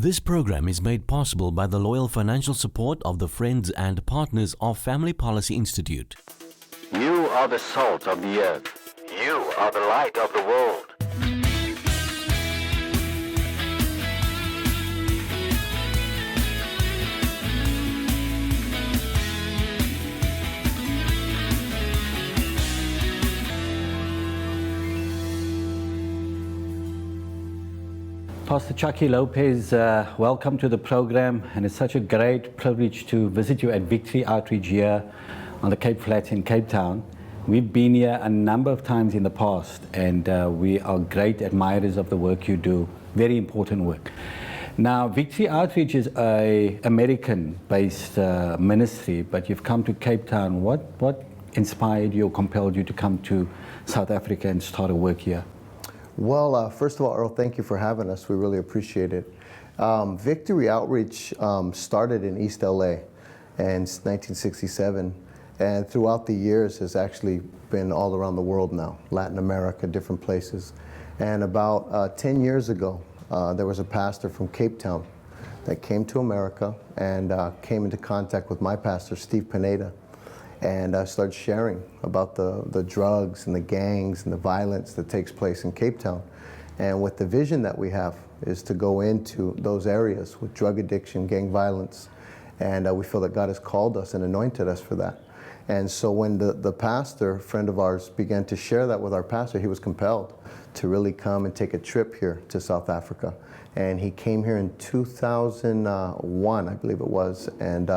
This program is made possible by the loyal financial support of the friends and partners of Family Policy Institute. You are the salt of the earth. You are the light of the world. Pastor Chucky Lopez, welcome to the program, and it's such a great privilege to visit you at Victory Outreach here on the Cape Flats in Cape Town. We've been here a number of times in the past, and we are great admirers of the work you do. Very important work. Now, Victory Outreach is an American-based ministry, but you've come to Cape Town. What inspired you or compelled you to come to South Africa and start a work here? Well, first of all, Errol, thank you for having us. We really appreciate it. Victory Outreach started in East LA in 1967, and throughout the years has actually been all around the world now, Latin America, different places. And about 10 years ago, there was a pastor from Cape Town that came to America and came into contact with my pastor, Steve Pineda, and started sharing about the drugs and the gangs and the violence that takes place in Cape Town. And with the vision that we have is to go into those areas with drug addiction, gang violence, and we feel that God has called us and anointed us for that. And so when the pastor, friend of ours, began to share that with our pastor, he was compelled to really come and take a trip here to South Africa. And he came here in 2001, I believe it was, and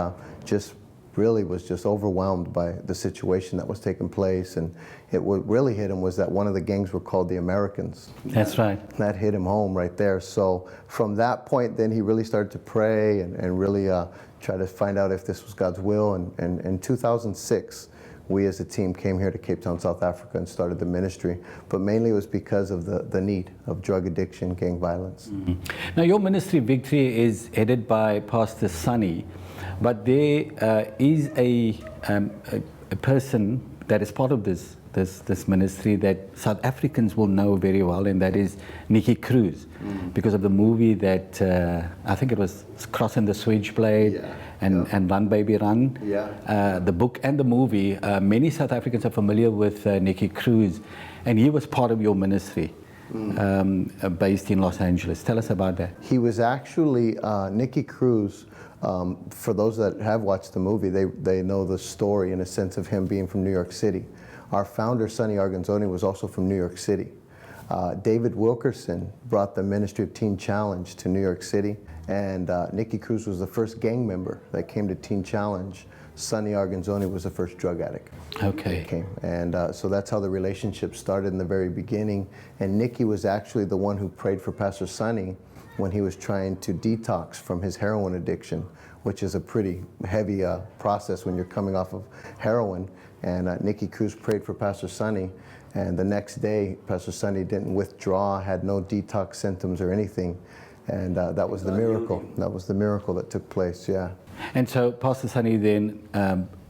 just really was just overwhelmed by the situation that was taking place. And what really hit him was that one of the gangs were called the Americans. That's right. That hit him home right there. So from that point, then he really started to pray and really try to find out if this was God's will. And in 2006, we as a team came here to Cape Town, South Africa, and started the ministry. But mainly it was because of the need of drug addiction, gang violence. Mm-hmm. Now, your ministry, Victory, is headed by Pastor Sonny, but there is a person that is part of this ministry that South Africans will know very well, and that is Nikki Cruz, because of the movie that I think it was Crossing the Switchblade and Run Baby Run. The book and the movie, many South Africans are familiar with Nikki Cruz, and he was part of your ministry. Based in Los Angeles. Tell us about that. He was actually, Nikki Cruz, for those that have watched the movie, they know the story in a sense of him being from New York City. Our founder, Sonny Arganzoni, was also from New York City. David Wilkerson brought the Ministry of Teen Challenge to New York City, and Nikki Cruz was the first gang member that came to Teen Challenge. Sonny Arganzoni was the first drug addict. Okay. Came. And so that's how the relationship started in the very beginning. And Nikki was actually the one who prayed for Pastor Sonny when he was trying to detox from his heroin addiction, which is a pretty heavy process when you're coming off of heroin. And Nikki Cruz prayed for Pastor Sonny, and the next day, Pastor Sonny didn't withdraw, had no detox symptoms or anything. And that was the miracle. That was the miracle that took place, yeah. And so Pastor Sonny then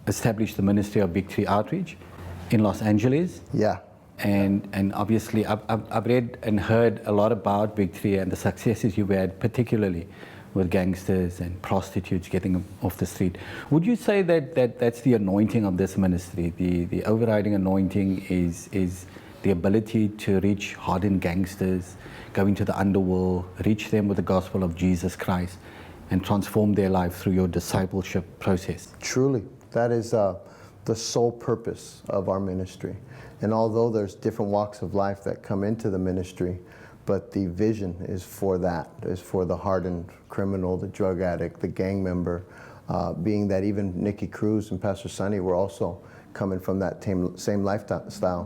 established the Ministry of Victory Outreach in Los Angeles. Yeah. And obviously I've read and heard a lot about Victory and the successes you've had, particularly with gangsters and prostitutes getting them off the street. Would you say that that's the anointing of this ministry? The overriding anointing is the ability to reach hardened gangsters, go into the underworld, reach them with the gospel of Jesus Christ, and transform their life through your discipleship process? Truly, that is the sole purpose of our ministry. And although there's different walks of life that come into the ministry, but the vision is for that, is for the hardened criminal, the drug addict, the gang member, being that even Nikki Cruz and Pastor Sonny were also coming from that same lifestyle,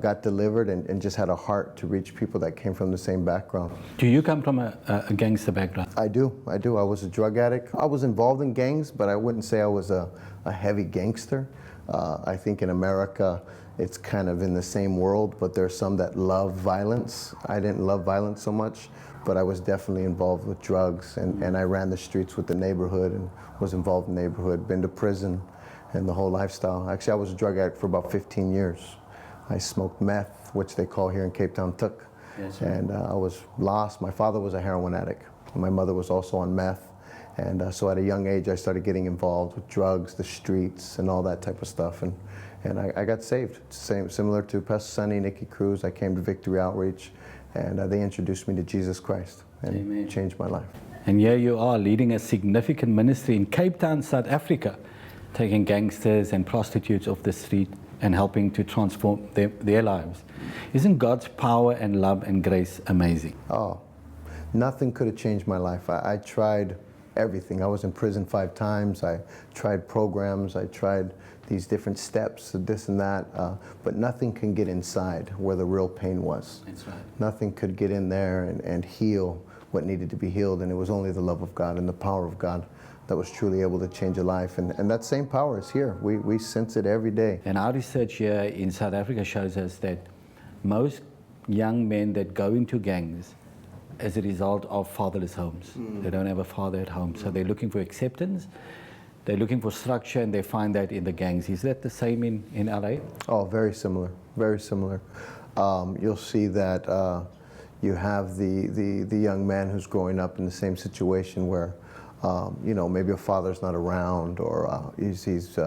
got delivered and just had a heart to reach people that came from the same background. Do you come from a gangster background? I do. I was a drug addict. I was involved in gangs, but I wouldn't say I was a heavy gangster. I think in America, it's kind of in the same world, but there's some that love violence. I didn't love violence so much, but I was definitely involved with drugs, and I ran the streets with the neighborhood and was involved in the neighborhood, been to prison, and the whole lifestyle. Actually, I was a drug addict for about 15 years. I smoked meth, which they call here in Cape Town, took. Yes, and I was lost. My father was a heroin addict. My mother was also on meth. And so at a young age, I started getting involved with drugs, the streets, and all that type of stuff. And I got saved. Similar to Pastor Sonny, Nikki Cruz, I came to Victory Outreach, and they introduced me to Jesus Christ and Amen. changed my life. And here you are leading a significant ministry in Cape Town, South Africa, taking gangsters and prostitutes off the street and helping to transform their lives. Isn't God's power and love and grace amazing? Oh, nothing could have changed my life. I tried everything. I was in prison 5 times. I tried programs. I tried these different steps, this and that, but nothing can get inside where the real pain was. That's right. Nothing could get in there and heal what needed to be healed, and it was only the love of God and the power of God that was truly able to change a life, and that same power is here. We sense it every day. And our research here in South Africa shows us that most young men that go into gangs as a result of fatherless homes. They don't have a father at home, so they're looking for acceptance, they're looking for structure, and they find that in the gangs. Is that the same in LA? Oh, very similar, very similar. You'll see that you have the young man who's growing up in the same situation where maybe a father's not around, or he's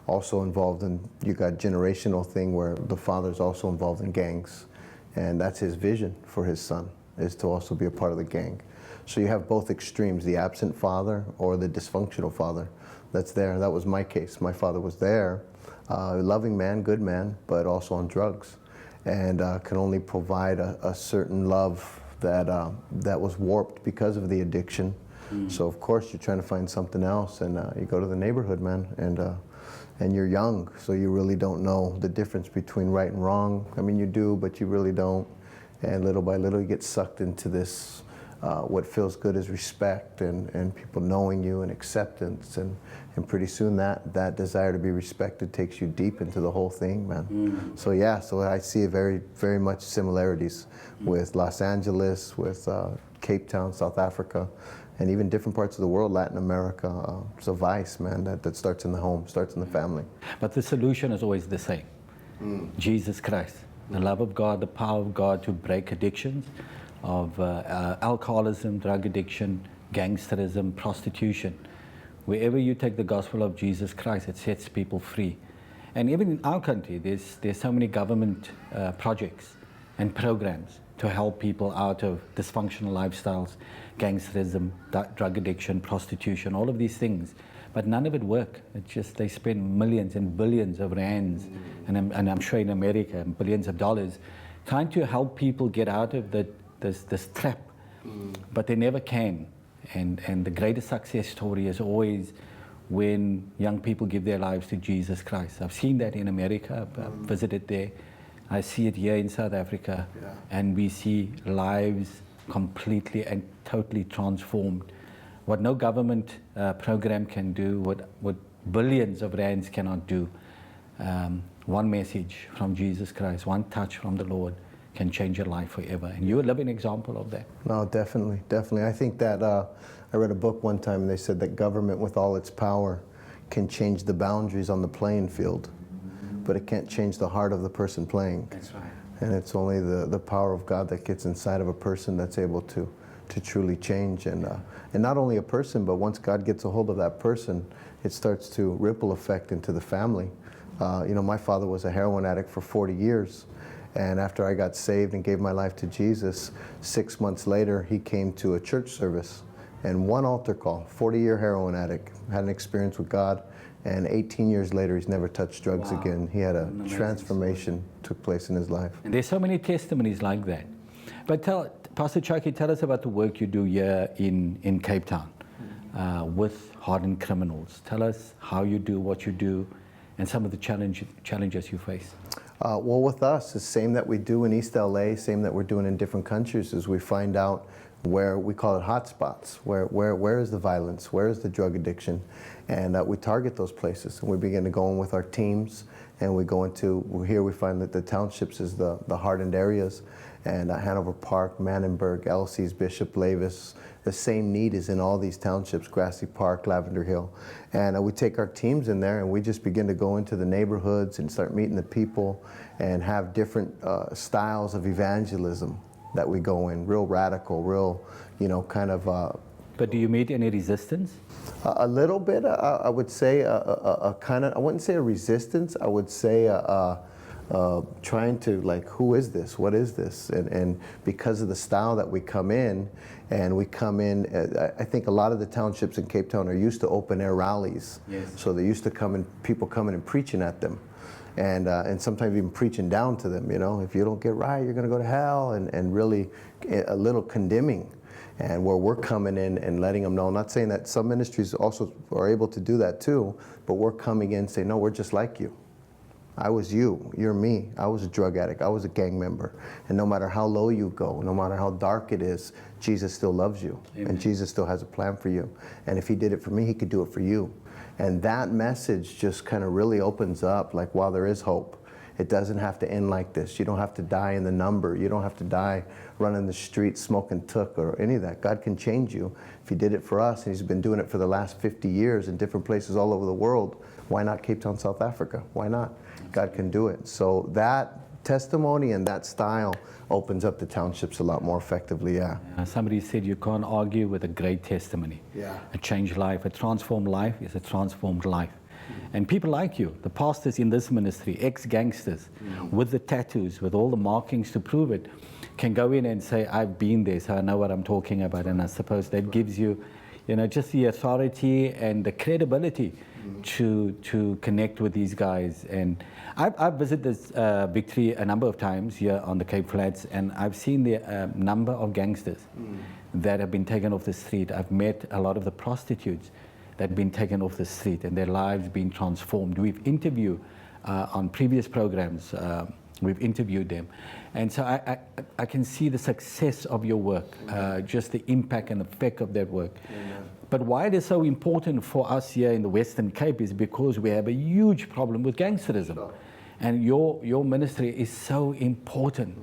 also involved in, you got generational thing where the father's also involved in gangs, and that's his vision for his son, is to also be a part of the gang. So you have both extremes, the absent father or the dysfunctional father that's there. That was my case. My father was there, loving man, good man, but also on drugs, and can only provide a certain love that was warped because of the addiction. So of course you're trying to find something else, and you go to the neighborhood, man, and you're young, so you really don't know the difference between right and wrong. I mean, you do, but you really don't. And little by little you get sucked into this, what feels good is respect and people knowing you and acceptance, and pretty soon that desire to be respected takes you deep into the whole thing, man. So yeah, so I see very, very much similarities with Los Angeles, with Cape Town, South Africa, and even different parts of the world, Latin America. It's a vice, man, that starts in the home, starts in the family. But the solution is always the same. Jesus Christ. The love of God, the power of God to break addictions of alcoholism, drug addiction, gangsterism, prostitution. Wherever you take the gospel of Jesus Christ, it sets people free. And even in our country, there's so many government projects and programs to help people out of dysfunctional lifestyles, gangsterism, drug addiction, prostitution, all of these things. But none of it work. It's just they spend millions and billions of rands, and I'm sure in America, billions of dollars, trying to help people get out of this trap. But they never can. And the greatest success story is always when young people give their lives to Jesus Christ. I've seen that in America. I've visited there. I see it here in South Africa. And we see lives completely and totally transformed. What no government program can do, what billions of rands cannot do. One message from Jesus Christ, one touch from the Lord can change your life forever. And you're a living example of that. No, definitely, definitely. I think that I read a book one time and they said that government with all its power can change the boundaries on the playing field, but it can't change the heart of the person playing. That's right. And it's only the power of God that gets inside of a person that's able to truly change. And not only a person, but once God gets a hold of that person, it starts to ripple effect into the family. My father was a heroin addict for 40 years. And after I got saved and gave my life to Jesus, 6 months later, he came to a church service and one altar call, 40-year heroin addict, had an experience with God. And 18 years later, he's never touched drugs again. He had a transformation took place in his life. And there's so many testimonies like that. But Pastor Chucky, tell us about the work you do here in Cape Town with hardened criminals. Tell us how you do what you do and some of the challenges you face. Well, with us, the same that we do in East LA, same that we're doing in different countries, is we find out where we call it hotspots, where is the violence, where is the drug addiction, and we target those places. And we begin to go in with our teams, and we go into, here we find that the townships is the hardened areas, and Hanover Park, Manenberg, Elsie's, Bishop, Lavis, the same need is in all these townships, Grassy Park, Lavender Hill. And we take our teams in there and we just begin to go into the neighborhoods and start meeting the people and have different styles of evangelism that we go in, real radical, real, kind of. But do you meet any resistance? A little bit, I would say, a kind of, I wouldn't say a resistance, I would say trying to, like, who is this? What is this? And because of the style that we come in, I think a lot of the townships in Cape Town are used to open air rallies. Yes. So they're used to people coming and preaching at them. And sometimes even preaching down to them, if you don't get right, you're going to go to hell, and really a little condemning. And where we're coming in and letting them know, I'm not saying that some ministries also are able to do that too, but we're coming in and saying, no, we're just like you. I was you, you're me. I was a drug addict, I was a gang member. And no matter how low you go, no matter how dark it is, Jesus still loves you. Amen. And Jesus still has a plan for you. And if he did it for me, he could do it for you. And that message just kind of really opens up, like, wow, there is hope. It doesn't have to end like this. You don't have to die in the number. You don't have to die running the streets smoking took or any of that. God can change you. If he did it for us, and he's been doing it for the last 50 years in different places all over the world, why not Cape Town, South Africa? Why not? God can do it. So that testimony and that style opens up the townships a lot more effectively, yeah. Somebody said you can't argue with a great testimony. Yeah. A changed life, a transformed life is a transformed life. And people like you, the pastors in this ministry, ex-gangsters, with the tattoos, with all the markings to prove it, can go in and say, I've been there, so I know what I'm talking about. And I suppose that gives you, just the authority and the credibility to connect with these guys. And I've visited this Victory a number of times here on the Cape Flats, and I've seen the number of gangsters that have been taken off the street. I've met a lot of the prostitutes that have been taken off the street and their lives being transformed. We've interviewed on previous programs, we've interviewed them. And so I can see the success of your work, just the impact and effect of that work. Amen. But why it is so important for us here in the Western Cape is because we have a huge problem with gangsterism. Sure. And your ministry is so important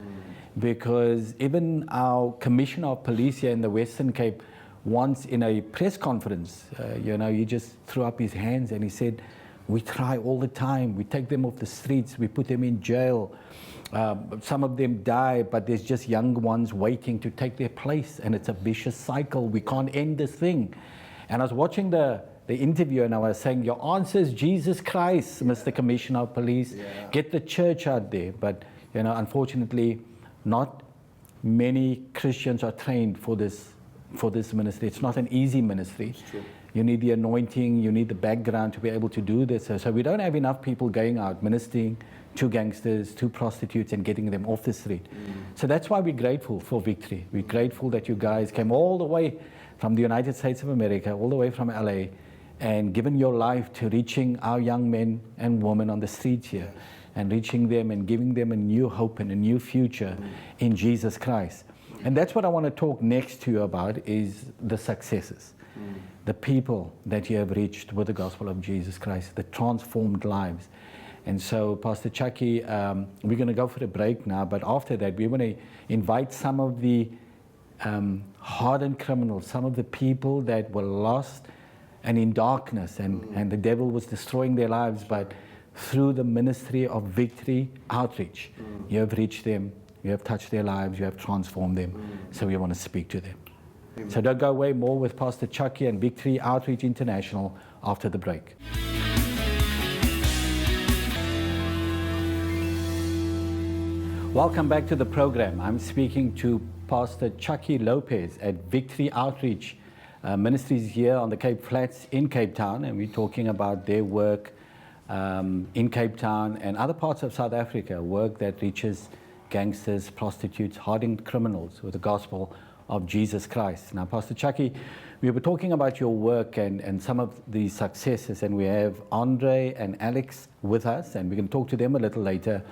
because even our Commissioner of Police here in the Western Cape, once in a press conference, he just threw up his hands and he said, we try all the time. We take them off the streets. We put them in jail. Some of them die, but there's just young ones waiting to take their place. And it's a vicious cycle. We can't end this thing. And I was watching the interview and I was saying, your answer is Jesus Christ, Mr. Commissioner of Police. Yeah. Get the church out there. But, unfortunately, not many Christians are trained for this ministry. It's not an easy ministry. You need the anointing, you need the background to be able to do this. So we don't have enough people going out ministering to gangsters, to prostitutes, and getting them off the street. So that's why we're grateful for Victory. We're grateful that you guys came all the way from the United States of America, all the way from LA, and given your life to reaching our young men and women on the streets here, and reaching them and giving them a new hope and a new future in Jesus Christ. And that's what I want to talk next to you about, is the successes, the people that you have reached with the gospel of Jesus Christ, the transformed lives. And so, Pastor Chucky, we're going to go for a break now, but after that, we want to invite some of the hardened criminals, some of the people that were lost and in darkness, and the devil was destroying their lives, but through the ministry of Victory Outreach, you have reached them. You have touched their lives, you have transformed them, so we want to speak to them. Amen. So don't go away, more with Pastor Chucky and Victory Outreach International after the break. Welcome back to the program. I'm speaking to Pastor Chucky Lopez at Victory Outreach Ministries here on the Cape Flats in Cape Town, and we're talking about their work in Cape Town and other parts of South Africa, work that reaches gangsters, prostitutes, hardened criminals with the gospel of Jesus Christ. Now, Pastor Chucky, we were talking about your work and some of the successes, and we have Andre and Alex with us, and we can talk to them a little later.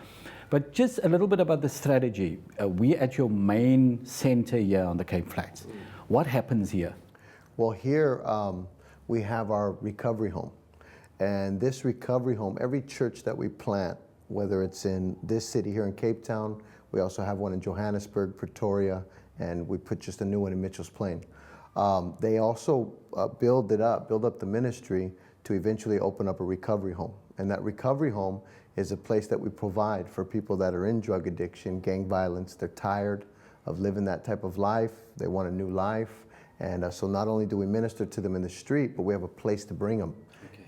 But just a little bit about the strategy. We're at your main center here on the Cape Flats. What happens here? Well, here we have our recovery home. And this recovery home, every church that we plant, whether it's in this city here in Cape Town, we also have one in Johannesburg, Pretoria, and we put just a new one in Mitchell's Plain. They also build up the ministry to eventually open up a recovery home. And that recovery home is a place that we provide for people that are in drug addiction, gang violence. They're tired of living that type of life. They want a new life. And so not only do we minister to them in the street, but we have a place to bring them.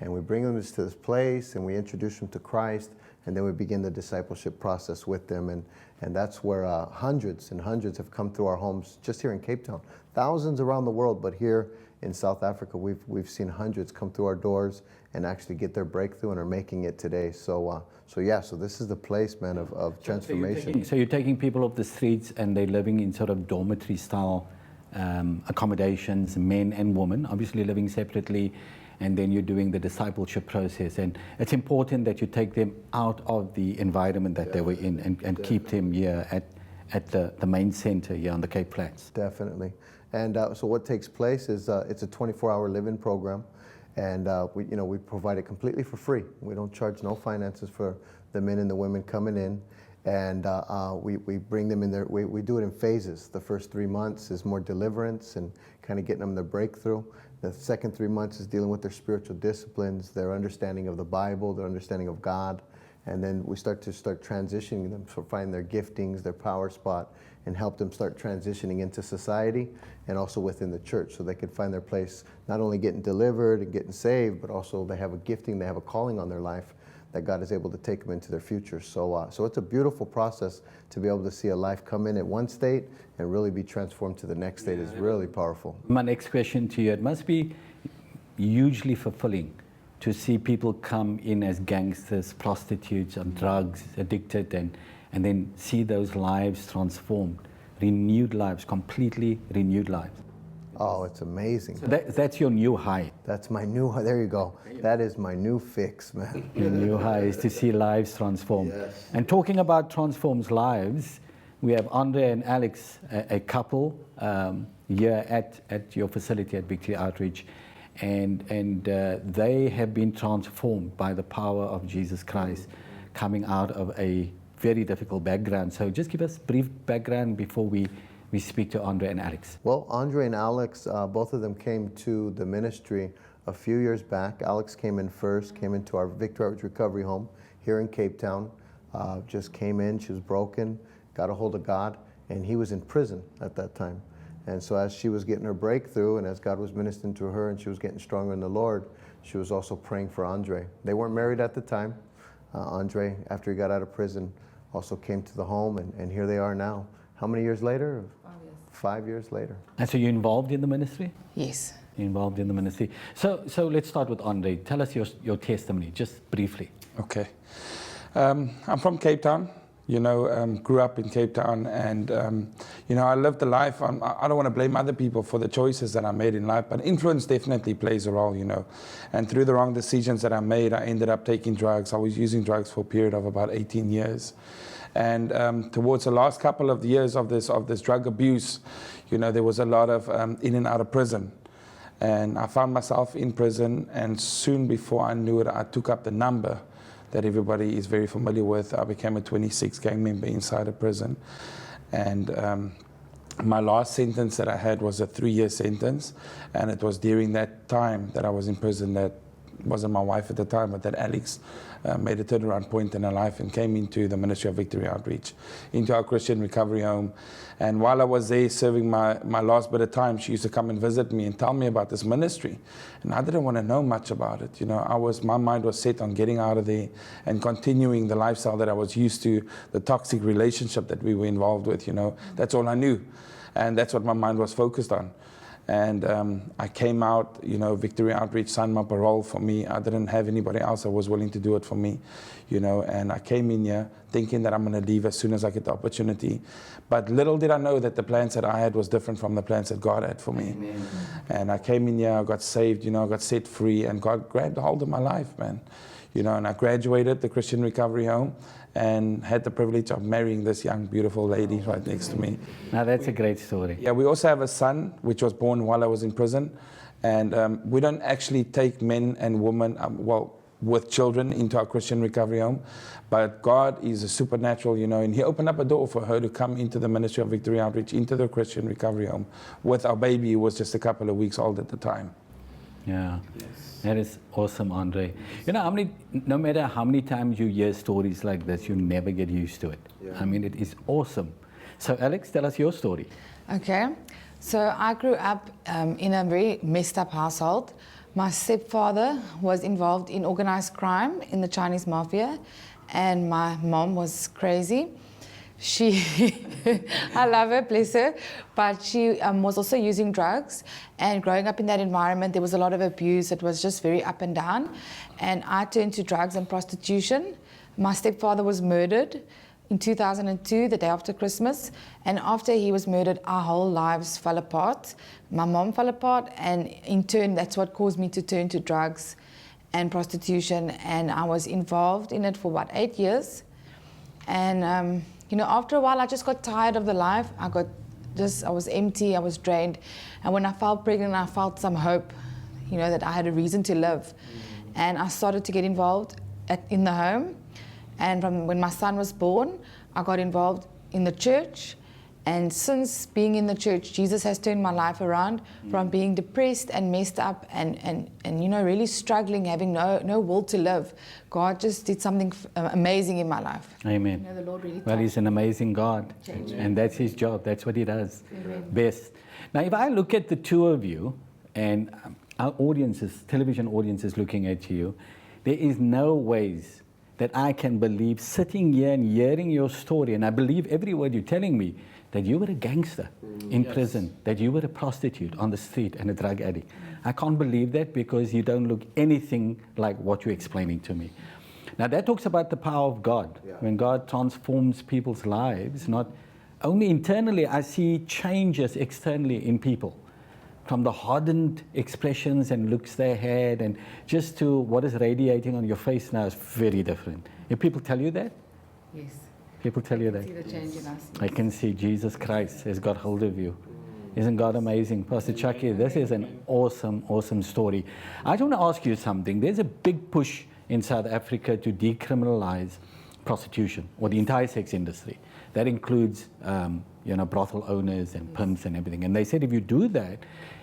And we bring them to this place and we introduce them to Christ, and then we begin the discipleship process with them. And that's where hundreds and hundreds have come through our homes just here in Cape Town. Thousands around the world, but here in South Africa, we've seen hundreds come through our doors and actually get their breakthrough and are making it today. So this is the place, man, of transformation. So you're taking people off the streets and they're living in sort of dormitory style accommodations, men and women, obviously living separately, and then you're doing the discipleship process. And it's important that you take them out of the environment that they were in and keep them here at the main center here on the Cape Flats. Definitely. And so what takes place is it's a 24-hour live-in program, and we provide it completely for free. We don't charge no finances for the men and the women coming in. And we bring them in there. We do it in phases. The first 3 months is more deliverance and kind of getting them their breakthrough. The second 3 months is dealing with their spiritual disciplines, their understanding of the Bible, their understanding of God. And then we start transitioning them, so find their giftings, their power spot, and help them start transitioning into society and also within the church, so they can find their place, not only getting delivered and getting saved, but also they have a gifting, they have a calling on their life that God is able to take them into their future. So it's a beautiful process to be able to see a life come in at one state and really be transformed to the next state. Is really powerful. My next question to you, it must be hugely fulfilling to see people come in as gangsters, prostitutes, on drugs, addicted, and then see those lives transformed, renewed lives, completely renewed lives. Oh, it's amazing. So that's your new high. That's my new high. There you go. That is my new fix, man. Your new high is to see lives transformed. Yes. And talking about transforms lives, we have Andre and Alex, a couple here at your facility at Victory Outreach, and they have been transformed by the power of Jesus Christ, coming out of a very difficult background. So just give us a brief background before we speak to Andre and Alex. Well, Andre and Alex, both of them came to the ministry a few years back. Alex came in first, came into our Victory Outreach Recovery Home here in Cape Town. Just came in, she was broken, got a hold of God, and he was in prison at that time. And so as she was getting her breakthrough and as God was ministering to her and she was getting stronger in the Lord, she was also praying for Andre. They weren't married at the time. Andre, after he got out of prison, also came to the home, and here they are now. How many years later? 5 years. 5 years later. And so you're involved in the ministry? Yes. You're involved in the ministry. So let's start with Andre. Tell us your testimony, just briefly. Okay. I'm from Cape Town, grew up in Cape Town, and, I lived a life. I don't want to blame other people for the choices that I made in life, but influence definitely plays a role, And through the wrong decisions that I made, I ended up taking drugs. I was using drugs for a period of about 18 years. And towards the last couple of years of this drug abuse, there was a lot of in and out of prison. And I found myself in prison, and soon before I knew it, I took up the number that everybody is very familiar with. I became a 26 gang member inside a prison. And my last sentence that I had was a 3-year sentence. And it was during that time that I was in prison that wasn't my wife at the time, but that Alex made a turnaround point in her life and came into the ministry of Victory Outreach, into our Christian recovery home. And while I was there serving my last bit of time, she used to come and visit me and tell me about this ministry. And I didn't want to know much about it. My mind was set on getting out of there and continuing the lifestyle that I was used to, the toxic relationship that we were involved with. That's all I knew. And that's what my mind was focused on. And I came out, Victory Outreach signed my parole for me. I didn't have anybody else that was willing to do it for me, and I came in here thinking that I'm going to leave as soon as I get the opportunity. But little did I know that the plans that I had was different from the plans that God had for me. Amen. And I came in here, I got saved, I got set free, and God grabbed a hold of my life, man. And I graduated the Christian recovery home and had the privilege of marrying this young, beautiful lady right next to me. Now that's a great story. Yeah, we also have a son, which was born while I was in prison. And we don't actually take men and women, with children into our Christian recovery home. But God is a supernatural, and He opened up a door for her to come into the ministry of Victory Outreach, into the Christian recovery home, with our baby, who was just a couple of weeks old at the time. Yeah. Yes. That is awesome, Andre. No matter how many times you hear stories like this, you never get used to it. Yeah. I mean, it is awesome So Alex, tell us your story. Okay, so I grew up in a very messed up household. My stepfather was involved in organized crime in the Chinese mafia, and my mom was crazy. She, I love her, bless her, but she was also using drugs. And growing up in that environment, there was a lot of abuse. It was just very up and down. And I turned to drugs and prostitution. My stepfather was murdered in 2002, the day after Christmas. And after he was murdered, our whole lives fell apart. My mom fell apart, and in turn, that's what caused me to turn to drugs and prostitution. And I was involved in it for about 8 years. And you know, after a while, I just got tired of the life. I was empty, I was drained. And when I felt pregnant, I felt some hope, you know, that I had a reason to live. And I started to get involved in the home. And from when my son was born, I got involved in the church. And since being in the church, Jesus has turned my life around from being depressed and messed up and you know, really struggling, having no will to live. God just did something amazing in my life. Amen. You know, the Lord really Well, He's an amazing God, and that's His job. That's what He does best. Now, if I look at the two of you, and our audiences, television audiences looking at you, there is no ways that I can believe sitting here and hearing your story, and I believe every word you're telling me, that you were a gangster in prison, that you were a prostitute on the street and a drug addict. I can't believe that because you don't look anything like what you're explaining to me. Now that talks about the power of God. When God transforms people's lives, not only internally, I see changes externally in people. From the hardened expressions and looks they had, and just to what is radiating on your face now is very different. If people tell you that? Yes. People tell you that? See the change in us. I can see Jesus Christ has got hold of you. Isn't God amazing? Pastor Chucky, this is an awesome, awesome story. I just want to ask you something. There's a big push in South Africa to decriminalize prostitution or the entire sex industry. That includes, you know, brothel owners and pimps and everything. And they said if you do that,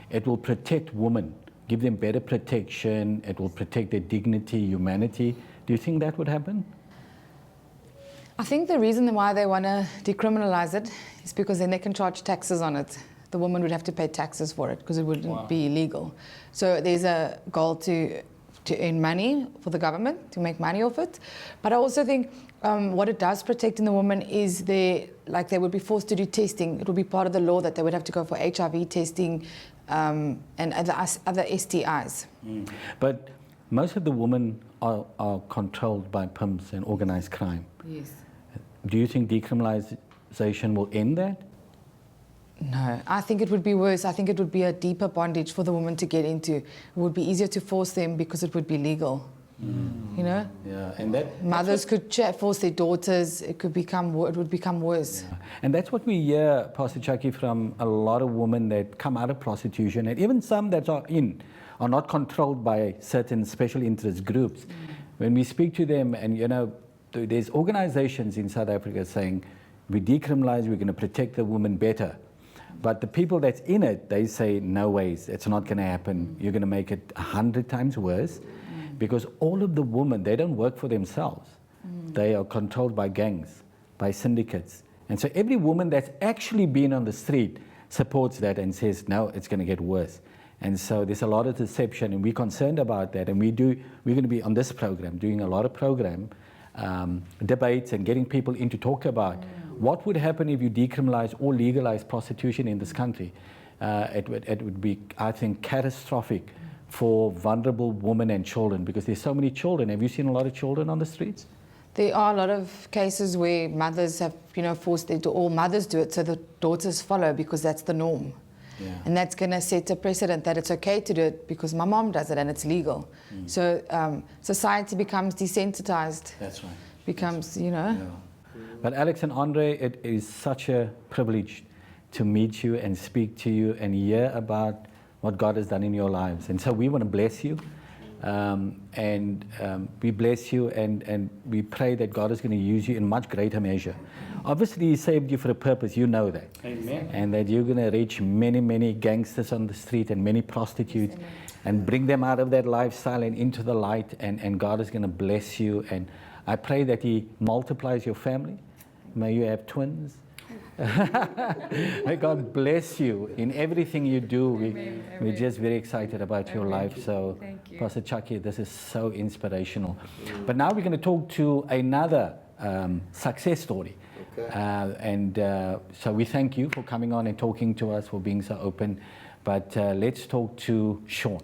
it will protect women, give them better protection. It will protect their dignity, humanity. Do you think that would happen? I think the reason why they want to decriminalize it is because then they can charge taxes on it. The woman would have to pay taxes for it because it wouldn't be illegal. So there's a goal to earn money for the government, to make money off it. But I also think what it does protect in the woman is they would be forced to do testing. It would be part of the law that they would have to go for HIV testing and other STIs. But most of the women are controlled by pimps and organized crime. Yes. Do you think decriminalization will end that? No, I think it would be worse. I think it would be a deeper bondage for the woman to get into. It would be easier to force them because it would be legal. You know? Yeah, and that Mothers could force their daughters. It would become worse. Yeah. And that's what we hear, Pastor Chucky, from a lot of women that come out of prostitution, and even some that are not controlled by certain special interest groups. When we speak to them, and you know, there's organizations in South Africa saying, we decriminalize, we're going to protect the woman better. But the people that's in it, they say, no ways, it's not going to happen. You're going to make it 100 times worse. Because all of the women, they don't work for themselves. They are controlled by gangs, by syndicates. And so every woman that's actually been on the street supports that and says, no, it's going to get worse. And so there's a lot of deception, and we're concerned about that. And we're going to be on this program, doing a lot of debates and getting people in to talk about what would happen if you decriminalize or legalize prostitution in this country. It would be, I think, catastrophic for vulnerable women and children, because there's so many children. Have you seen a lot of children on the streets? There are a lot of cases where mothers have, forced their all mothers do it, so the daughters follow because that's the norm. Yeah. And that's going to set a precedent that it's okay to do it because my mom does it and it's legal. So society becomes desensitized. That's right. Becomes, Yeah. But Alex and Andre, it is such a privilege to meet you and speak to you and hear about what God has done in your lives. And so we want to bless you. We bless you and we pray that God is going to use you in much greater measure. Obviously, He saved you for a purpose. You know that. Amen. And that you're going to reach many, many gangsters on the street and many prostitutes and bring them out of that lifestyle and into the light. And God is going to bless you. And I pray that He multiplies your family. May you have twins. May God bless you in everything you do. We're just very excited about your life. So, Thank you. Pastor Chucky, this is so inspirational. But now we're going to talk to another success story. Okay. So we thank you for coming on and talking to us, for being so open. But let's talk to Sean.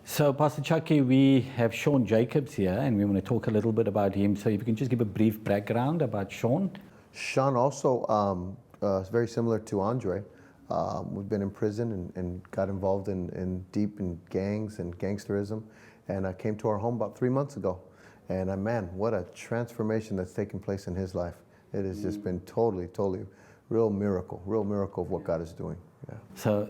So, Pastor Chucky, we have Sean Jacobs here, and we want to talk a little bit about him. So, if you can just give a brief background about Sean. Sean also is very similar to Andre. We've been in prison and got involved in deep in gangs and gangsterism, and I came to our home about 3 months ago. And man, what a transformation that's taken place in his life. It has just been totally real miracle of what God is doing. Yeah.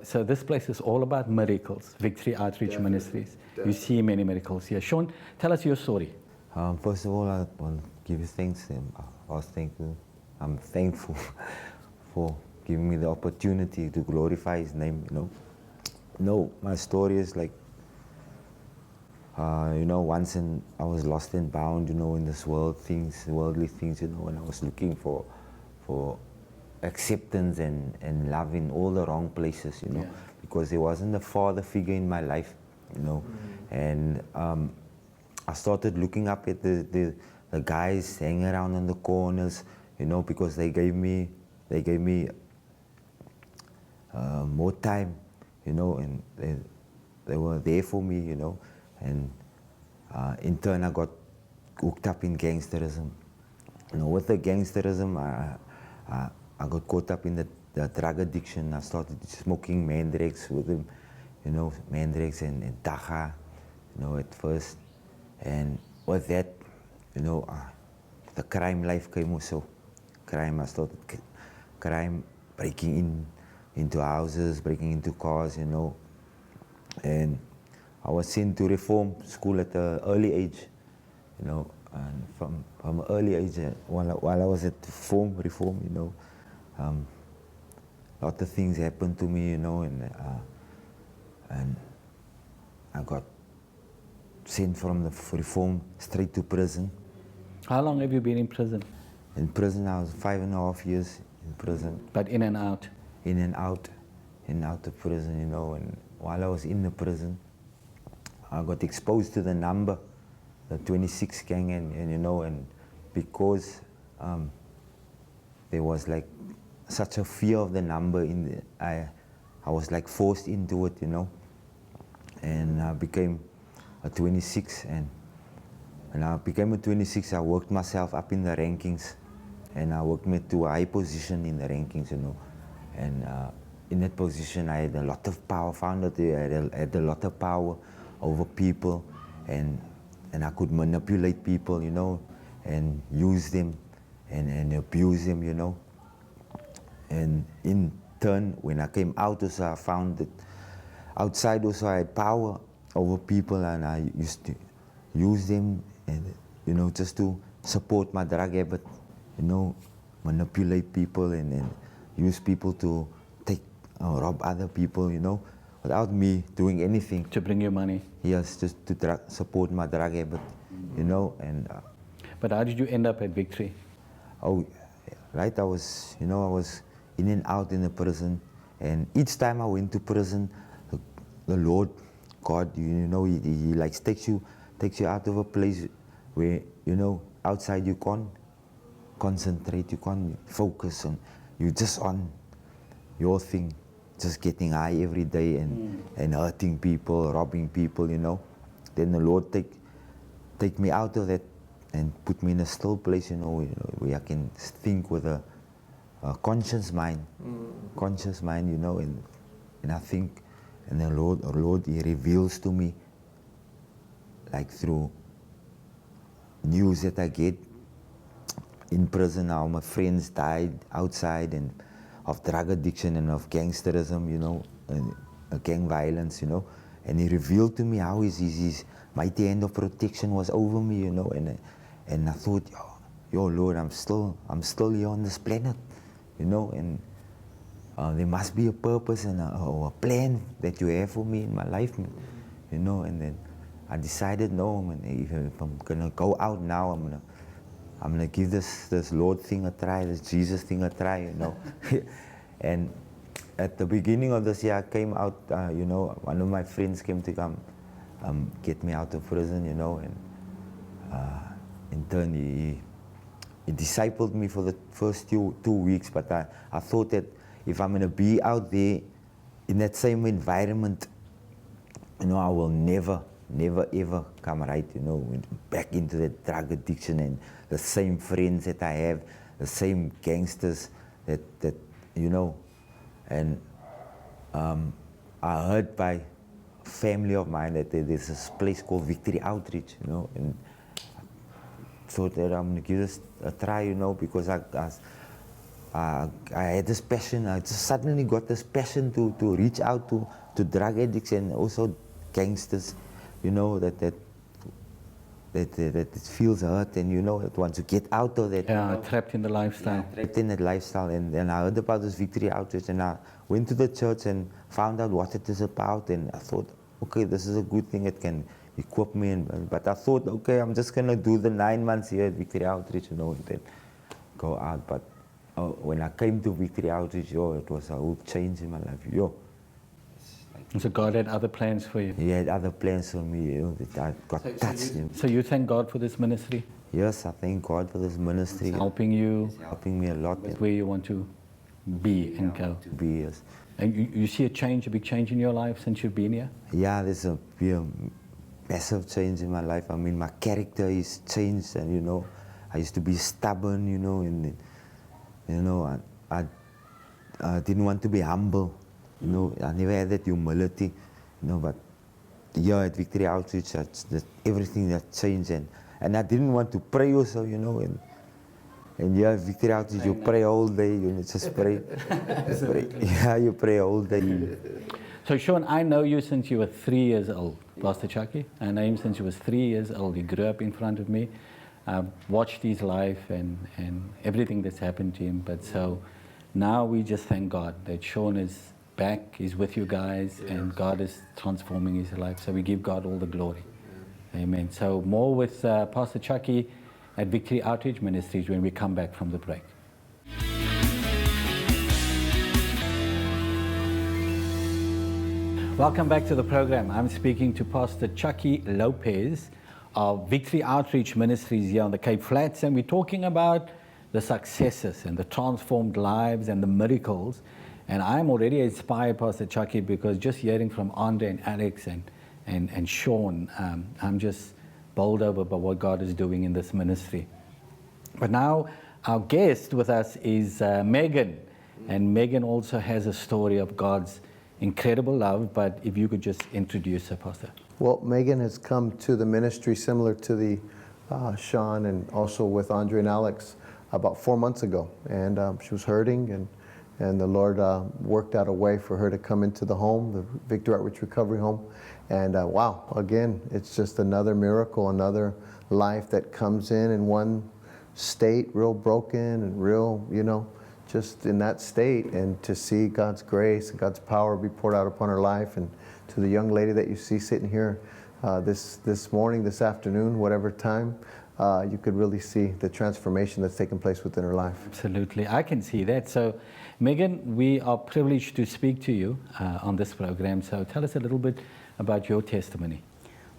So this place is all about miracles, Victory Outreach Definitely, Ministries. definitely. You see many miracles here. Sean, tell us your story. First of all, I want to give you thanks. I'm thankful for giving me the opportunity to glorify His name. No, my story is like, once I was lost and bound, in this worldly things, and I was looking for acceptance and love in all the wrong places, Yeah. because there wasn't a father figure in my life, and I started looking up at the guys hanging around in the corners, because they gave me more time, and they were there for me, and in turn I got hooked up in gangsterism. With the gangsterism, I got caught up in the drug addiction. I started smoking mandrakes with him, mandrakes and taga, at first. And with that, the crime life came also. I started crime, breaking into houses, breaking into cars, and I was sent to reform school at an early age, and from an early age, while I was at reform, lot of things happened to me, and I got sent from the reform straight to prison. How long have you been in prison? In prison, I was 5.5 years in prison. But in and out? In and out of prison, and while I was in the prison, I got exposed to the number, the 26 gang, and because there was like such a fear of the number, I was like forced into it, and I became a 26, and when I became a 26, I worked myself up in the rankings, and I worked me to a high position in the rankings, and in that position I had a lot of power, found that I had a lot of power over people, and I could manipulate people, and use them and abuse them, and in turn, when I came out also, I found that outside also I had power over people, and I used to use them, and just to support my drug habit, manipulate people and use people to take rob other people, without me doing anything. To bring you money? Yes, just to support my drug habit, and. But how did you end up at Victory? Oh, right. I was in and out in the prison, and each time I went to prison, the Lord, God, He like takes you out of a place where outside you can't concentrate, you can't focus, and you just on your thing, just getting high every day and hurting people, robbing people, Then the Lord take me out of that and put me in a still place, where I can think with a conscious mind, and I think, and the Lord, He reveals to me, like through news that I get in prison, how my friends died outside and of drug addiction and of gangsterism, and gang violence, and He revealed to me how His mighty hand of protection was over me, and I thought, yo Lord, I'm still here on this planet, and there must be a purpose and a plan that you have for me in my life, and then I decided, no, if I'm gonna go out now, I'm gonna I'm gonna give this Lord thing a try, this Jesus thing a try, you know. And at the beginning of this year, I came out, you know, one of my friends came to come get me out of prison, you know, and in turn he discipled me for the first 2 weeks, but I thought that if I'm gonna be out there in that same environment, you know, I will never ever come right, you know, back into that drug addiction and the same friends that I have, the same gangsters that you know. And I heard by a family of mine that there's this place called Victory Outreach, you know, and I thought that I'm gonna give this a try, you know, because I had this passion. I just suddenly got this passion to reach out to drug addicts and also gangsters, you know, that it feels hurt and, you know, that wants to get out of that. Yeah, trapped in the lifestyle. Trapped in that lifestyle. And I heard about this Victory Outreach, and I went to the church and found out what it is about, and I thought, okay, this is a good thing, it can equip me. But I thought, okay, I'm just going to do the 9 months here at Victory Outreach, you know, and then go out. But when I came to Victory Outreach, it was a whole change in my life, So God had other plans for you. He had other plans for me, you know, that I got touched. So you thank God for this ministry? Yes, I thank God for this ministry. It's helping you. It's helping me a lot. Where you want to be and go. To be, yes. And you see a change, a big change in your life since you've been here? Yeah, there's a massive change in my life. I mean, my character is changed, and, you know, I used to be stubborn, you know, and, you know, I didn't want to be humble. You know, I never had that humility, you know, but here at Victory Outreach, everything that changed, and I didn't want to pray also, you know, and here at Victory Outreach, you pray all day, you just pray. Yeah, you pray all day. So Sean, I know you since you were 3 years old, Pastor Chucky. I know him since he was 3 years old. He grew up in front of me. I've watched his life and everything that's happened to him, but so now we just thank God that Sean is back, he's with you guys, and God is transforming his life. So we give God all the glory. Amen. So more with Pastor Chucky at Victory Outreach Ministries when we come back from the break. Welcome back to the program. I'm speaking to Pastor Chucky Lopez of Victory Outreach Ministries here on the Cape Flats, and we're talking about the successes and the transformed lives and the miracles. And I'm already inspired, Pastor Chucky, because just hearing from Andre and Alex and Sean, I'm just bowled over by what God is doing in this ministry. But now our guest with us is Megan. And Megan also has a story of God's incredible love. But if you could just introduce her, Pastor. Well, Megan has come to the ministry similar to the Sean and also with Andre and Alex about 4 months ago. And she was hurting, and the Lord worked out a way for her to come into the home, the Victory Outreach Recovery Home. And wow, again, it's just another miracle, another life that comes in one state, real broken and real, you know, just in that state. And to see God's grace and God's power be poured out upon her life. And to the young lady that you see sitting here this morning, this afternoon, whatever time, you could really see the transformation that's taken place within her life. Absolutely, I can see that. So, Megan, we are privileged to speak to you on this program. So tell us a little bit about your testimony.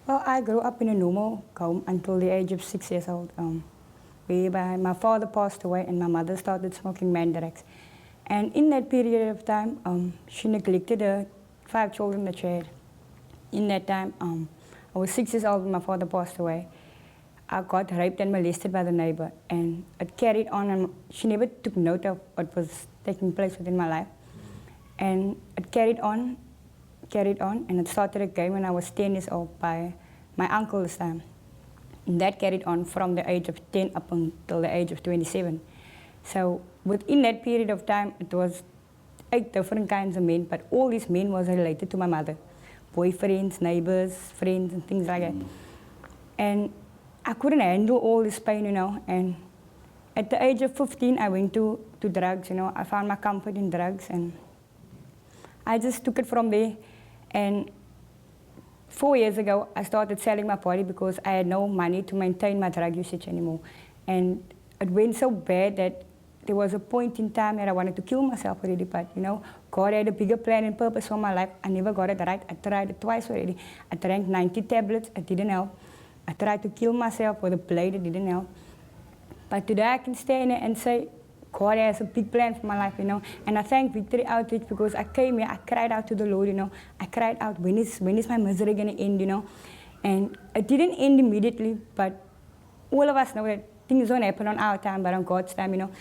Well, I grew up in a normal home until the age of 6 years old, whereby my father passed away and my mother started smoking mandrakes. And in that period of time, she neglected the 5 children that she had. In that time, I was 6 years old when my father passed away. I got raped and molested by the neighbor, and it carried on, and she never took note of what was taking place within my life. And it carried on, and it started again when I was 10 years old by my uncle this time. And that carried on from the age of 10 up until the age of 27. So within that period of time, it was 8 different kinds of men, but all these men was related to my mother. Boyfriends, neighbors, friends, and things like that. And I couldn't handle all this pain, you know, and at the age of 15, I went to drugs, you know. I found my comfort in drugs, and I just took it from there. And 4 years ago, I started selling my body because I had no money to maintain my drug usage anymore. And it went so bad that there was a point in time that I wanted to kill myself already, but you know, God had a bigger plan and purpose for my life. I never got it right. I tried it twice already. I drank 90 tablets, it didn't help. I tried to kill myself with a blade, it didn't help. But today I can stand there and say, God has a big plan for my life, you know. And I thank Victory Outreach because I came here, I cried out to the Lord, you know. I cried out, when is my misery going to end, you know. And it didn't end immediately, but all of us know that things don't happen on our time, but on God's time, you know.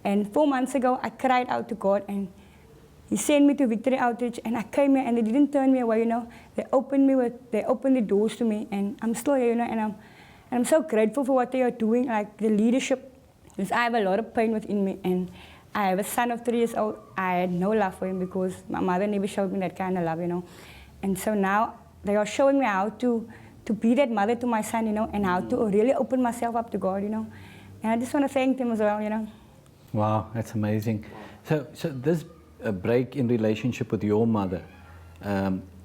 And 4 months ago, I cried out to God, and He sent me to Victory Outreach, and I came here, and they didn't turn me away, you know. They opened the doors to me, and I'm still here, you know, and I'm so grateful for what they are doing, like the leadership. Because I have a lot of pain within me, and I have a son of 3 years old. I had no love for him because my mother never showed me that kind of love, you know. And so now they are showing me how to be that mother to my son, you know, and how to really open myself up to God, you know. And I just want to thank them as well, you know. Wow, that's amazing. So this break in relationship with your mother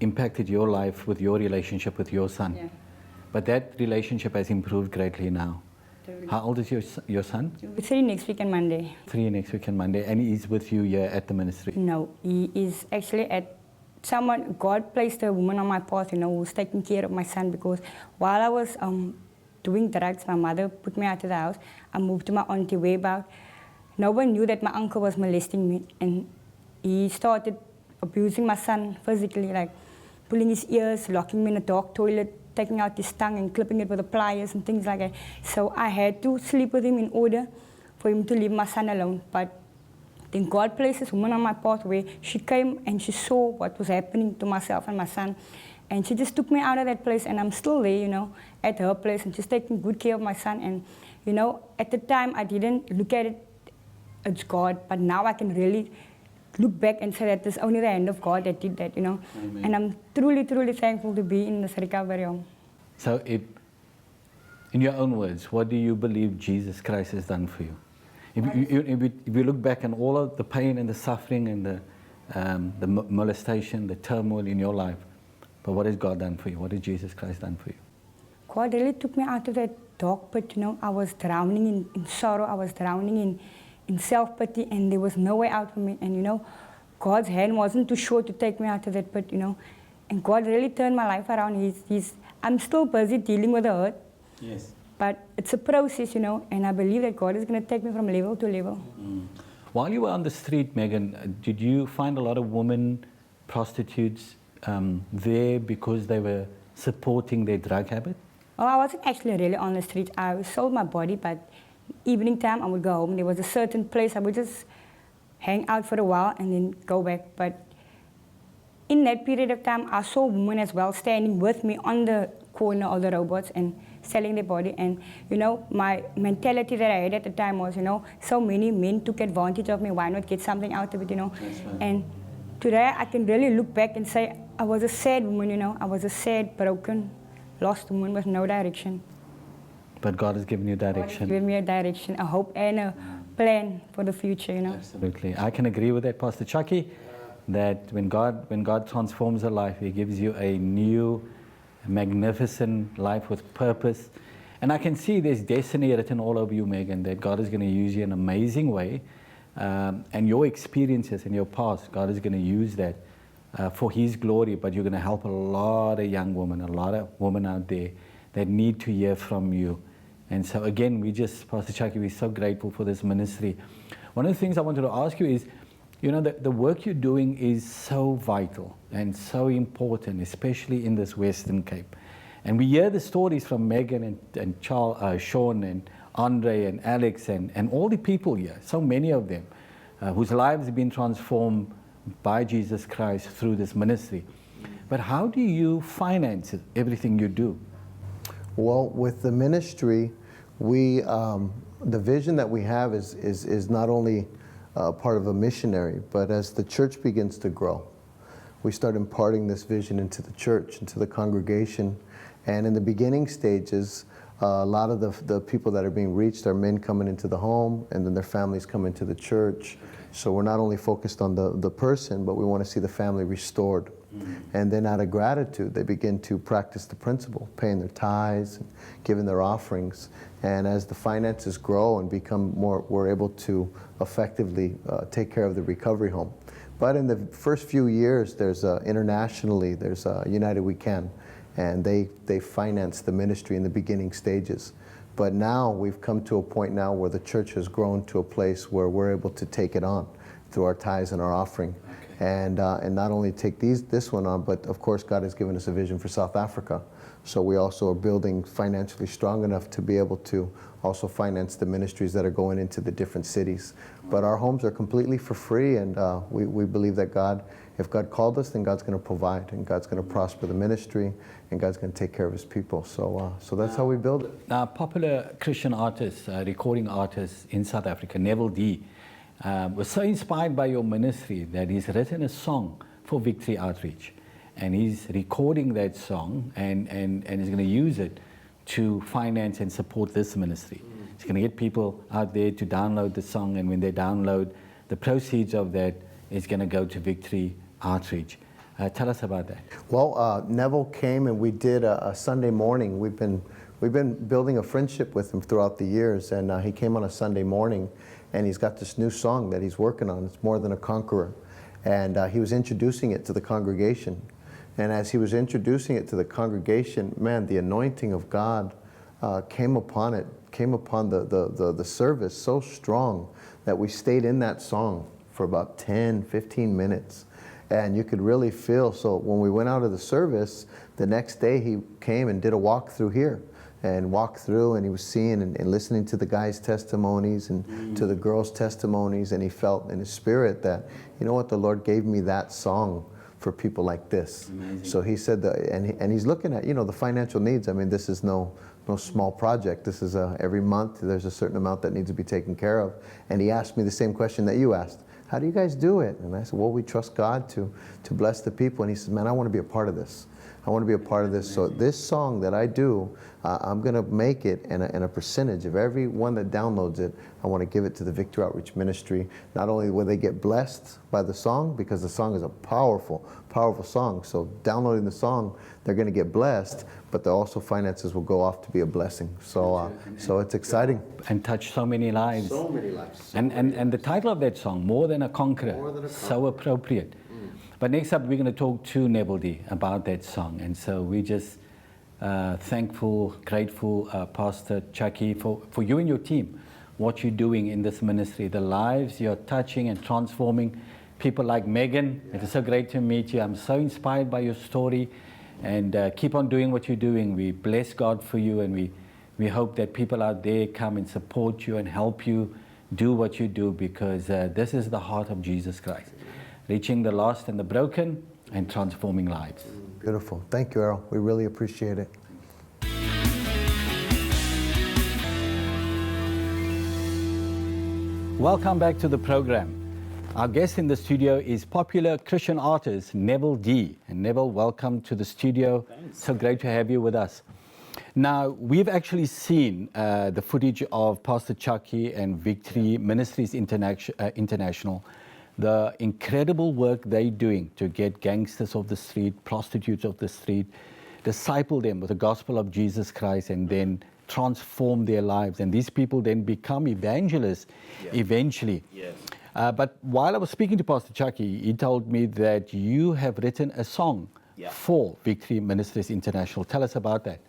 impacted your life with your relationship with your son. Yeah. But that relationship has improved greatly now. How old is your son? 3 next week and Monday. 3 next week and Monday. And he's with you here at the ministry? No, he is actually at someone, God placed a woman on my path, you know, who's taking care of my son, because while I was doing drugs, my mother put me out of the house. I moved to my auntie way back. No one knew that my uncle was molesting me, and he started abusing my son physically, like pulling his ears, locking me in a dark toilet, taking out his tongue and clipping it with the pliers and things like that. So I had to sleep with him in order for him to leave my son alone. But then God placed this woman on my path where she came and she saw what was happening to myself and my son. And she just took me out of that place, and I'm still there, you know, at her place, and she's taking good care of my son. And, you know, at the time I didn't look at it as God, but now I can really look back and say that it's only the hand of God that did that, you know. Amen. And I'm truly, truly thankful to be in this recovery home. So in your own words, what do you believe Jesus Christ has done for you? If you look back on all of the pain and the suffering and the molestation, the turmoil in your life, but what has God done for you? What has Jesus Christ done for you? God really took me out of that dark pit, you know. I was drowning in sorrow. I was drowning in self-pity, and there was no way out for me. And, you know, God's hand wasn't too short to take me out of that pit, you know. And God really turned my life around. I'm still busy dealing with the hurt. Yes. But it's a process, you know, and I believe that God is going to take me from level to level. Mm. While you were on the street, Megan, did you find a lot of women prostitutes there because they were supporting their drug habit? Oh, I wasn't actually really on the street. I sold my body, but evening time I would go home. There was a certain place I would just hang out for a while and then go back. But in that period of time, I saw women as well standing with me on the corner of the robots and selling their body. And, you know, my mentality that I had at the time was, you know, so many men took advantage of me. Why not get something out of it, you know? Right. And today I can really look back and say I was a sad woman, you know. I was a sad, broken, lost woman with no direction. But God has given you God direction. has given me a direction, a hope, and a plan for the future, you know. Absolutely. I can agree with that, Pastor Chucky, that when God transforms a life, He gives you a new, magnificent life with purpose. And I can see there's destiny written all over you, Megan, that God is going to use you in an amazing way. And your experiences in your past, God is going to use that for His glory, but you're going to help a lot of young women, a lot of women out there that need to hear from you. And so again, Pastor Chucky, we're so grateful for this ministry. One of the things I wanted to ask you is, you know, the work you're doing is so vital and so important, especially in this Western Cape. And we hear the stories from Megan and Charles, Sean and Andre and Alex and all the people here, so many of them, whose lives have been transformed by Jesus Christ through this ministry. But how do you finance everything you do? Well, with the ministry, the vision that we have is not only part of a missionary, but as the church begins to grow, we start imparting this vision into the church, into the congregation. And in the beginning stages, a lot of the people that are being reached are men coming into the home, and then their families come into the church. So we're not only focused on the person, but we want to see the family restored. And then out of gratitude, they begin to practice the principle, paying their tithes and giving their offerings. And as the finances grow and become more, we're able to effectively take care of the recovery home. But in the first few years, there's internationally, there's United We Can, and they finance the ministry in the beginning stages. But now we've come to a point now where the church has grown to a place where we're able to take it on through our tithes and our offering. And not only take this one on, but of course God has given us a vision for South Africa. So we also are building financially strong enough to be able to also finance the ministries that are going into the different cities. But our homes are completely for free, and we believe that God, if God called us, then God's going to provide, and God's going to prosper the ministry, and God's going to take care of his people. So that's how we build it. Now, popular Christian artist, recording artist in South Africa, Neville D, was so inspired by your ministry that he's written a song for Victory Outreach. And he's recording that song and he's going to use it to finance and support this ministry. He's going to get people out there to download the song, and when they download, the proceeds of that is going to go to Victory Outreach. Tell us about that. Well, Neville came and we did a Sunday morning. We've been building a friendship with him throughout the years, and he came on a Sunday morning, and he's got this new song that he's working on. It's More Than a Conqueror, and he was introducing it to the congregation. And as he was introducing it to the congregation, man, the anointing of God came upon it, came upon the service so strong that we stayed in that song for about 10, 15 minutes. And you could really feel, so when we went out of the service, the next day he came and did a walk through here. And walked through, and he was seeing and listening to the guys' testimonies and to the girls' testimonies, and he felt in his spirit that, you know what, the Lord gave me that song for people like this. Amazing. So he said that, and he's looking at, you know, the financial needs. I mean, this is no small project. This is every month there's a certain amount that needs to be taken care of. And he asked me the same question that you asked. How do you guys do it? And I said, well, we trust God to bless the people. And he said, man, I want to be a part of this. I want to be a part of this. So this song that I do, I'm going to make it, and a percentage of every one that downloads it, I want to give it to the Victory Outreach Ministry. Not only will they get blessed by the song, because the song is a powerful, powerful song. So downloading the song, they're going to get blessed, but the also finances will go off to be a blessing. So so it's exciting. And touch so many lives. So many lives. And the title of that song, More Than a Conqueror, so appropriate. But next up, we're going to talk to Neville D about that song. And so we just thankful, grateful, Pastor Chucky, for you and your team, what you're doing in this ministry, the lives you're touching and transforming. People like Megan, it is so great to meet you. I'm so inspired by your story, and keep on doing what you're doing. We bless God for you, and we hope that people out there come and support you and help you do what you do, because this is the heart of Jesus Christ. Reaching the lost and the broken and transforming lives. Beautiful. Thank you, Errol. We really appreciate it. Welcome back to the program. Our guest in the studio is popular Christian artist Neville D. And Neville, welcome to the studio. Thanks. So great to have you with us. Now, we've actually seen the footage of Pastor Chucky and Victory Ministries International. The incredible work they're doing to get gangsters off the street, prostitutes off the street, disciple them with the gospel of Jesus Christ, and then transform their lives. And these people then become evangelists eventually. Yes. But while I was speaking to Pastor Chucky, he told me that you have written a song for Victory Ministries International. Tell us about that.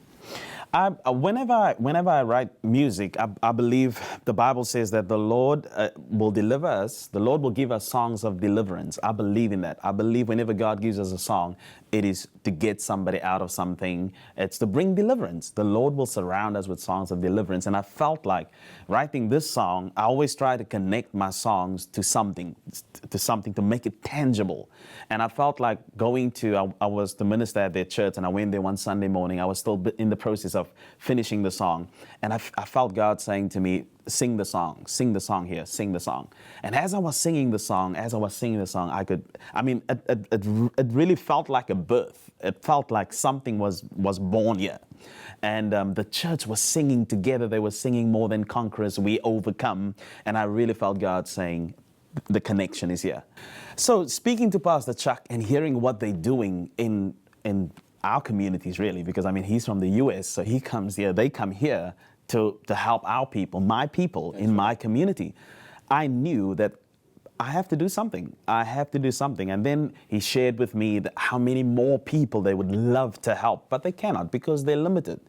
Whenever I write music, I believe the Bible says that the Lord will deliver us. The Lord will give us songs of deliverance. I believe in that. I believe whenever God gives us a song, it is to get somebody out of something. It's to bring deliverance. The Lord will surround us with songs of deliverance. And I felt like writing this song, I always try to connect my songs to something to make it tangible. And I felt like going to, I was the minister at their church, and I went there one Sunday morning. I was still in the process of finishing the song. And I felt God saying to me, sing the song here, sing the song. And as I was singing the song, it really felt like a birth. It felt like something was born here. And the church was singing together. They were singing More Than Conquerors, We Overcome. And I really felt God saying, the connection is here. So speaking to Pastor Chuck and hearing what they're doing in our communities, really, because I mean, he's from the US, so he comes here, they come here to help our people, my people in my community. I knew that I have to do something. I have to do something. And then he shared with me that how many more people they would love to help, but they cannot because they're limited.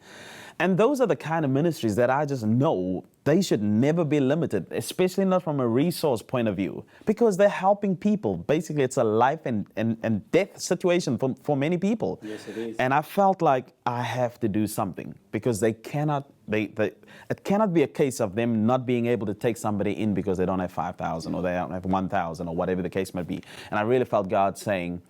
And those are the kind of ministries that I just know they should never be limited, especially not from a resource point of view, because they're helping people. Basically, it's a life and death situation for many people. Yes, it is. And I felt like I have to do something because it cannot be a case of them not being able to take somebody in because they don't have 5,000 or they don't have 1,000 or whatever the case might be. And I really felt God saying,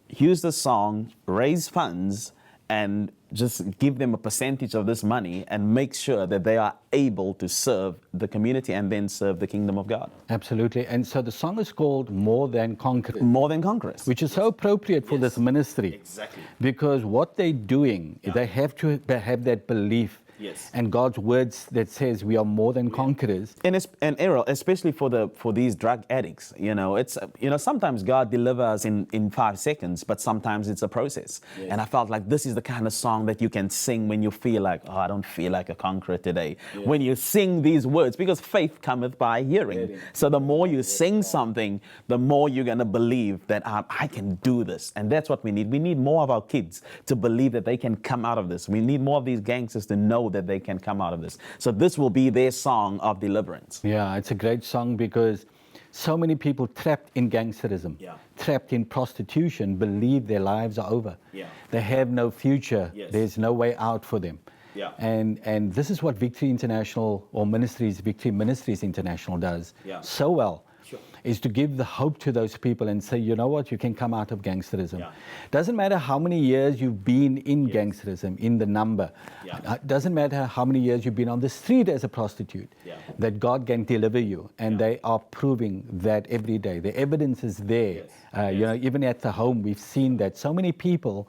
use the song, raise funds, and just give them a percentage of this money and make sure that they are able to serve the community and then serve the kingdom of God. Absolutely. And so the song is called More Than Conquerors. More Than Conquerors. Which is so appropriate for this ministry. Exactly. Because what they're doing, they have to have that belief. Yes. And God's words that says we are more than conquerors. And Errol, especially for these drug addicts, it's sometimes God delivers in 5 seconds, but sometimes it's a process. Yes. And I felt like this is the kind of song that you can sing when you feel like, I don't feel like a conqueror today. Yeah. When you sing these words, because faith cometh by hearing. So the more you sing something, the more you're going to believe that I can do this. And that's what we need. We need more of our kids to believe that they can come out of this. We need more of these gangsters to know that they can come out of this. So this will be their song of deliverance. Yeah, it's a great song because so many people trapped in gangsterism, trapped in prostitution, believe their lives are over. Yeah. They have no future. Yes. There's no way out for them. Yeah. And this is what Victory International or Victory Ministries International does so well. Is to give the hope to those people and say, you know what, you can come out of gangsterism. Yeah. Doesn't matter how many years you've been in gangsterism, in the number. Yeah. Doesn't matter how many years you've been on the street as a prostitute, that God can deliver you. And they are proving that every day. The evidence is there. Yes. Even at the home, we've seen that so many people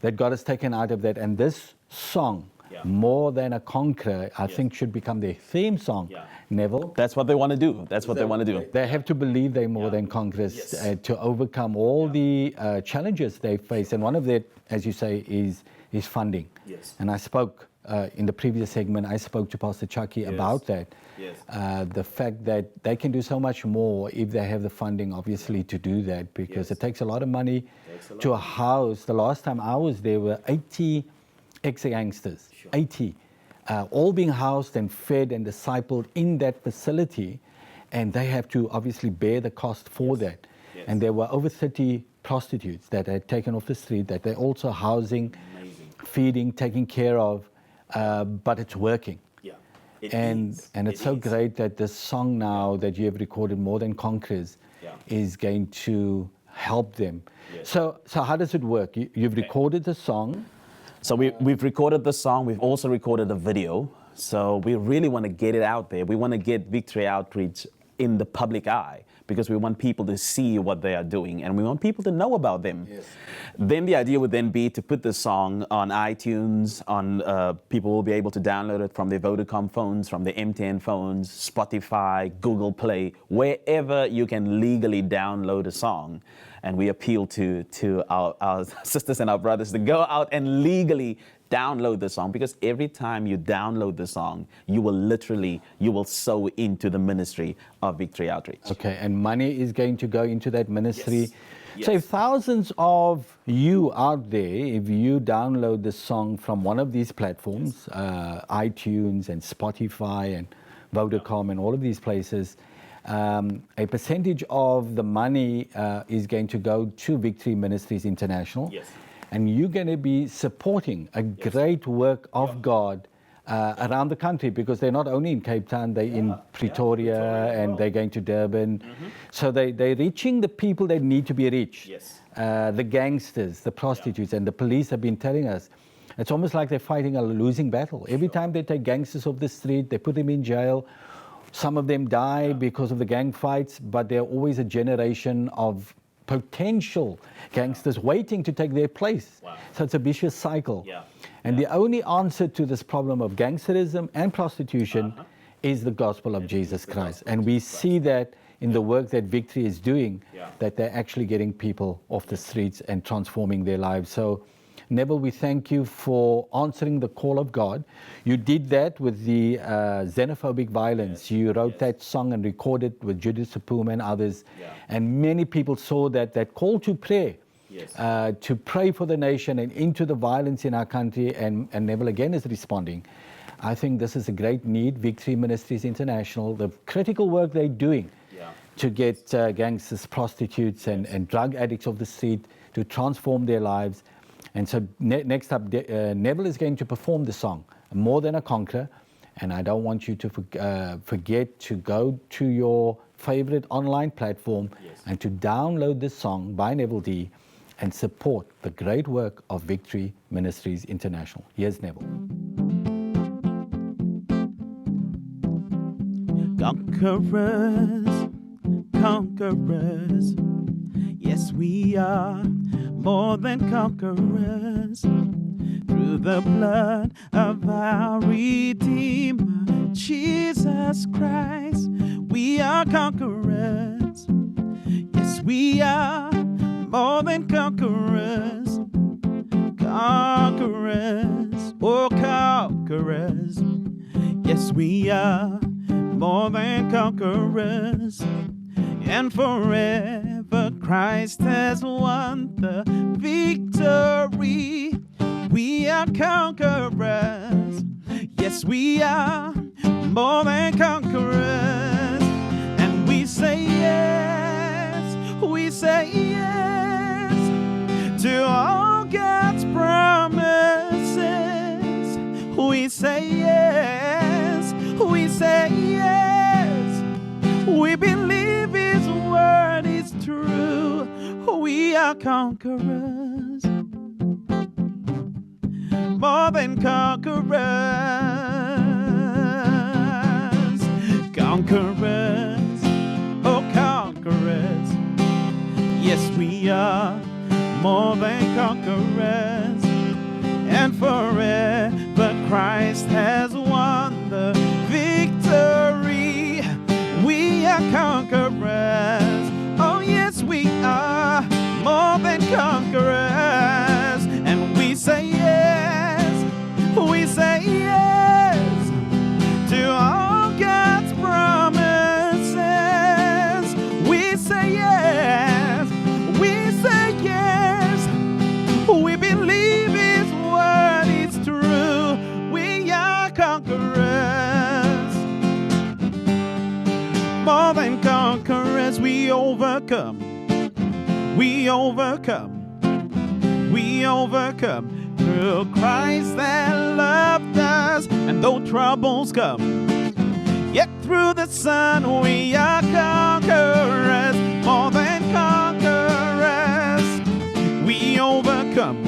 that God has taken out of that. And this song, More Than a Conqueror, I think should become their theme song. Neville. That's what they want to do. That's what they want to do. They have to believe they're more than conquerors to overcome all the challenges they face. And one of that, as you say, is funding. Yes. And I spoke in the previous segment, I spoke to Pastor Chucky about that. Yes. The fact that they can do so much more if they have the funding, obviously, to do that, because it takes a lot of money to house. The last time I was there were 80 ex-gangsters, 80. All being housed and fed and discipled in that facility, and they have to obviously bear the cost for that. Yes. And there were over 30 prostitutes that had taken off the street, that they're also housing, feeding, taking care of, but it's working. Yeah. And it's so great that this song now that you have recorded, More Than Conquerors, is going to help them. Yes. So how does it work? You've recorded the song. So we've recorded the song. We've also recorded a video. So we really want to get it out there. We want to get Victory Outreach in the public eye because we want people to see what they are doing and we want people to know about them. Yes. Then the idea would then be to put the song on iTunes, people will be able to download it from their Vodacom phones, from their MTN phones, Spotify, Google Play, wherever you can legally download a song. And we appeal to our sisters and our brothers to go out and legally download the song, because every time you download the song, you will sow into the ministry of Victory Outreach. Okay, and money is going to go into that ministry. Yes. Yes. So if thousands of you out there, if you download the song from one of these platforms, iTunes and Spotify and Vodacom and all of these places, a percentage of the money is going to go to Victory Ministries International. Yes. And you're going to be supporting a great work of God around the country, because they're not only in Cape Town, they're in Pretoria and they're going to Durban. Mm-hmm. So they're reaching the people that need to be reached. Yes. The gangsters, the prostitutes, and the police have been telling us, it's almost like they're fighting a losing battle. Every time they take gangsters off the street, they put them in jail. Some of them die because of the gang fights, but there are always a generation of potential gangsters waiting to take their place. Wow. So it's a vicious cycle. Yeah. And the only answer to this problem of gangsterism and prostitution is the gospel of Jesus Christ. And we see that in the work that Victory is doing, that they're actually getting people off the streets and transforming their lives. So, Neville, we thank you for answering the call of God. You did that with the xenophobic violence. You wrote that song and recorded with Judith Sapuma and others. And many people saw that call to prayer, to pray for the nation and into the violence in our country. And Neville again is responding. I think this is a great need. Victory Ministries International, the critical work they're doing to get gangsters, prostitutes and drug addicts off the street, to transform their lives. And so next up, Neville is going to perform the song, More Than a Conqueror. And I don't want you to forget to go to your favorite online platform and to download this song by Neville D and support the great work of Victory Ministries International. Here's Neville. Conquerors, conquerors, yes, we are more than conquerors through the blood of our Redeemer, Jesus Christ. We are conquerors, yes, we are more than conquerors, conquerors, oh conquerors, yes, we are more than conquerors, and forever Christ has won the victory. We are conquerors, yes, we are more than conquerors, and we say yes to all God's promises. We say yes, we believe His word is true. We are conquerors, more than conquerors, conquerors, oh conquerors. Yes, we are more than conquerors, and forever Christ has won the victory. We are conquerors, oh yes, we are more than conquerors, and we say yes to all God's promises. We say yes, we believe His word is true. We are conquerors, more than conquerors. We overcome through Christ that loved us. And though troubles come, yet through the sun we are conquerors, more than conquerors. We overcome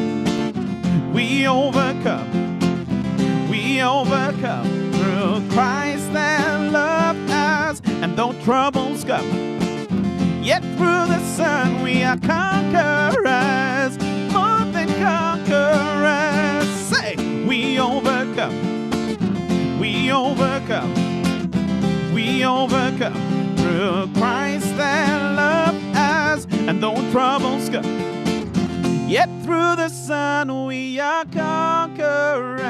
through Christ that loved us. And though troubles come, yet through the sun we are conquerors, more than conquerors. Say, we overcome through Christ that loved us. And though troubles come, yet through the sun we are conquerors.